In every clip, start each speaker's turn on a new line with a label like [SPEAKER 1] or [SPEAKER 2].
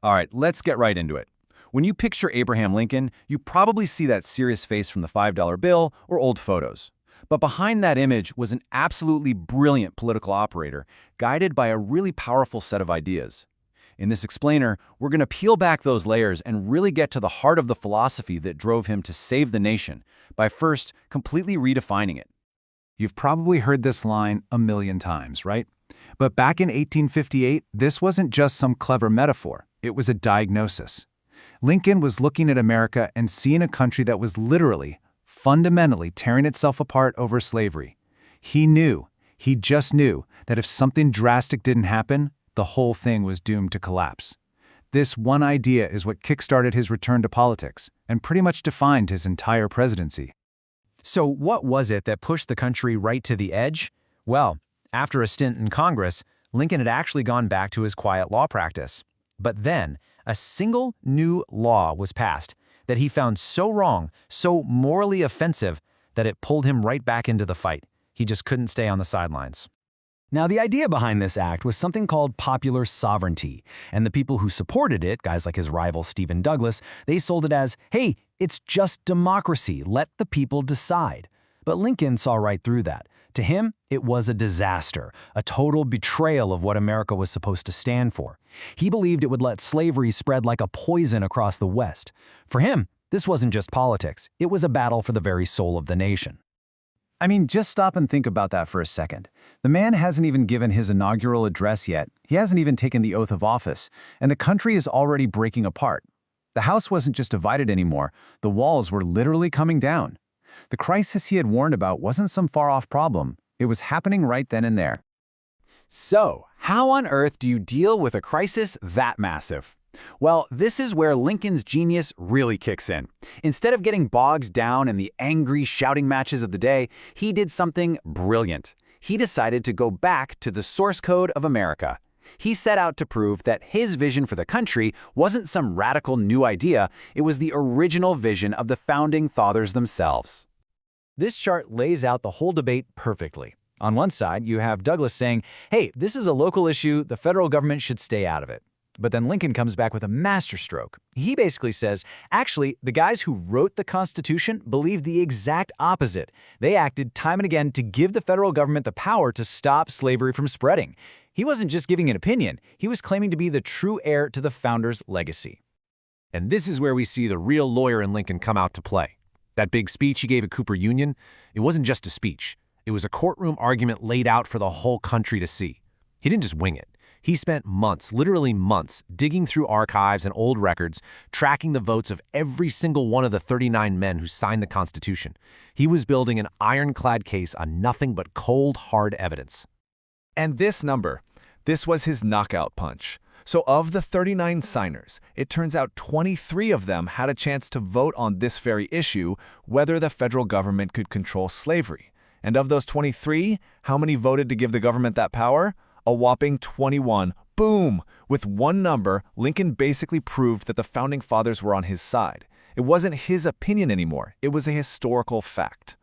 [SPEAKER 1] All right, let's get right into it. When you picture Abraham Lincoln, you probably see that serious face from the $5 bill or old photos. But behind that image was an absolutely brilliant political operator, guided by a really powerful set of ideas. In this explainer, we're going to peel back those layers and really get to the heart of the philosophy that drove him to save the nation, by first completely redefining it.
[SPEAKER 2] You've probably heard this line a million times, right? But back in 1858, this wasn't just some clever metaphor. It was a diagnosis. Lincoln was looking at America and seeing a country that was literally, fundamentally tearing itself apart over slavery. He just knew that if something drastic didn't happen, the whole thing was doomed to collapse. This one idea is what kickstarted his return to politics and pretty much defined his entire presidency.
[SPEAKER 3] So what was it that pushed the country right to the edge? Well, after a stint in Congress, Lincoln had actually gone back to his quiet law practice. But then, a single new law was passed that he found so wrong, so morally offensive, that it pulled him right back into the fight. He just couldn't stay on the sidelines. Now, the idea behind this act was something called popular sovereignty, and the people who supported it, guys like his rival Stephen Douglas, they sold it as, hey, it's just democracy, let the people decide. But Lincoln saw right through that. To him, it was a disaster, a total betrayal of what America was supposed to stand for. He believed it would let slavery spread like a poison across the West. For him, this wasn't just politics, it was a battle for the very soul of the nation.
[SPEAKER 2] I mean, just stop and think about that for a second. The man hasn't even given his inaugural address yet. He hasn't even taken the oath of office, and the country is already breaking apart. The House wasn't just divided anymore, the walls were literally coming down. The crisis he had warned about wasn't some far-off problem. It was happening right then and there.
[SPEAKER 1] So, how on earth do you deal with a crisis that massive? Well, this is where Lincoln's genius really kicks in. Instead of getting bogged down in the angry shouting matches of the day, he did something brilliant. He decided to go back to the source code of America. He set out to prove that his vision for the country wasn't some radical new idea, it was the original vision of the Founding Fathers themselves.
[SPEAKER 3] This chart lays out the whole debate perfectly. On one side, you have Douglas saying, hey, this is a local issue, the federal government should stay out of it. But then Lincoln comes back with a masterstroke. He basically says, actually, the guys who wrote the Constitution believed the exact opposite. They acted time and again to give the federal government the power to stop slavery from spreading. He wasn't just giving an opinion, he was claiming to be the true heir to the founders' legacy.
[SPEAKER 4] And this is where we see the real lawyer in Lincoln come out to play. That big speech he gave at Cooper Union, it wasn't just a speech. It was a courtroom argument laid out for the whole country to see. He didn't just wing it. He spent months, literally months, digging through archives and old records, tracking the votes of every single one of the 39 men who signed the Constitution. He was building an ironclad case on nothing but cold, hard evidence.
[SPEAKER 5] And this number, this was his knockout punch. So of the 39 signers, it turns out 23 of them had a chance to vote on this very issue, whether the federal government could control slavery. And of those 23, how many voted to give the government that power? A whopping 21. Boom! With one number, Lincoln basically proved that the Founding Fathers were on his side. It wasn't his opinion anymore. It was a historical fact.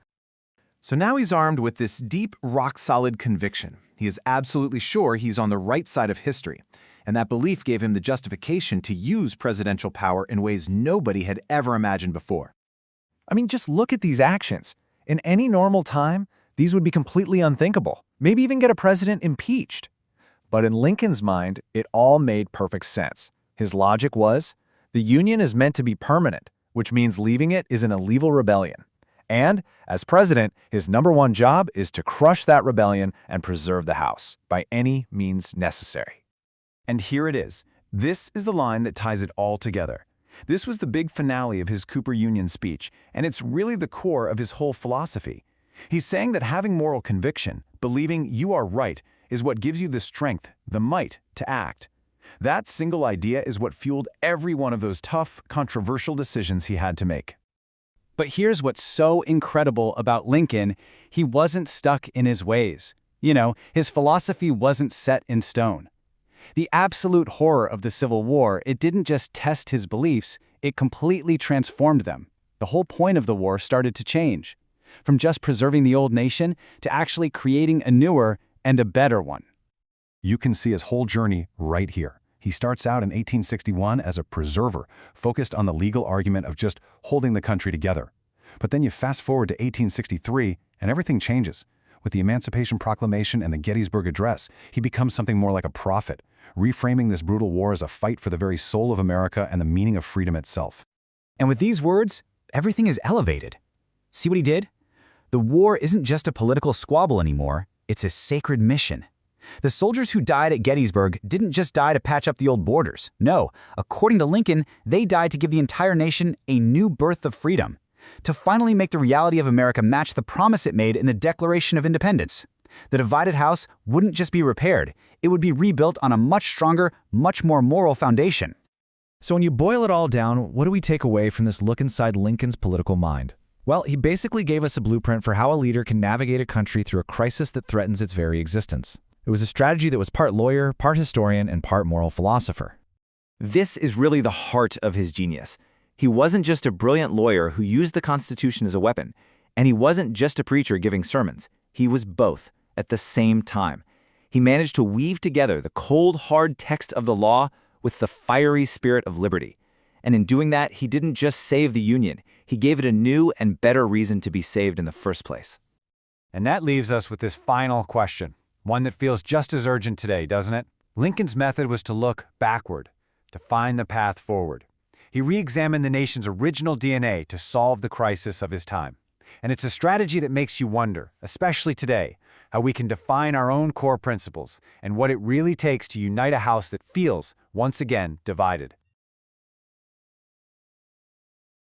[SPEAKER 2] So now he's armed with this deep, rock-solid conviction. He is absolutely sure he's on the right side of history. And that belief gave him the justification to use presidential power in ways nobody had ever imagined before. I mean, just look at these actions. In any normal time, these would be completely unthinkable. Maybe even get a president impeached. But in Lincoln's mind, it all made perfect sense. His logic was, the Union is meant to be permanent, which means leaving it is an illegal rebellion. And, as president, his #1 job is to crush that rebellion and preserve the House, by any means necessary. And here it is. This is the line that ties it all together. This was the big finale of his Cooper Union speech, and it's really the core of his whole philosophy. He's saying that having moral conviction, believing you are right, is what gives you the strength, the might, to act. That single idea is what fueled every one of those tough, controversial decisions he had to make. But here's what's so incredible about Lincoln, he wasn't stuck in his ways. You know, his philosophy wasn't set in stone. The absolute horror of the Civil War, it didn't just test his beliefs, it completely transformed them. The whole point of the war started to change. From just preserving the old nation to actually creating a newer and a better one.
[SPEAKER 4] You can see his whole journey right here.
[SPEAKER 6] He starts out in 1861 as a preserver, focused on the legal argument of just holding the country together. But then you fast forward to 1863, and everything changes. With the Emancipation Proclamation and the Gettysburg Address, he becomes something more like a prophet, reframing this brutal war as a fight for the very soul of America and the meaning of freedom itself.
[SPEAKER 3] And with these words, everything is elevated. See what he did? The war isn't just a political squabble anymore, it's a sacred mission. The soldiers who died at Gettysburg didn't just die to patch up the old borders. No, according to Lincoln, they died to give the entire nation a new birth of freedom, to finally make the reality of America match the promise it made in the Declaration of Independence. The divided house wouldn't just be repaired, it would be rebuilt on a much stronger, much more moral foundation.
[SPEAKER 2] So when you boil it all down, what do we take away from this look inside Lincoln's political mind? Well, he basically gave us a blueprint for how a leader can navigate a country through a crisis that threatens its very existence. It was a strategy that was part lawyer, part historian, and part moral philosopher.
[SPEAKER 7] This is really the heart of his genius. He wasn't just a brilliant lawyer who used the Constitution as a weapon, and he wasn't just a preacher giving sermons. He was both at the same time. He managed to weave together the cold, hard text of the law with the fiery spirit of liberty. And in doing that, he didn't just save the Union, he gave it a new and better reason to be saved in the first place.
[SPEAKER 1] And that leaves us with this final question, one that feels just as urgent today, doesn't it? Lincoln's method was to look backward, to find the path forward. He re-examined the nation's original DNA to solve the crisis of his time. And it's a strategy that makes you wonder, especially today, how we can define our own core principles and what it really takes to unite a house that feels, once again, divided.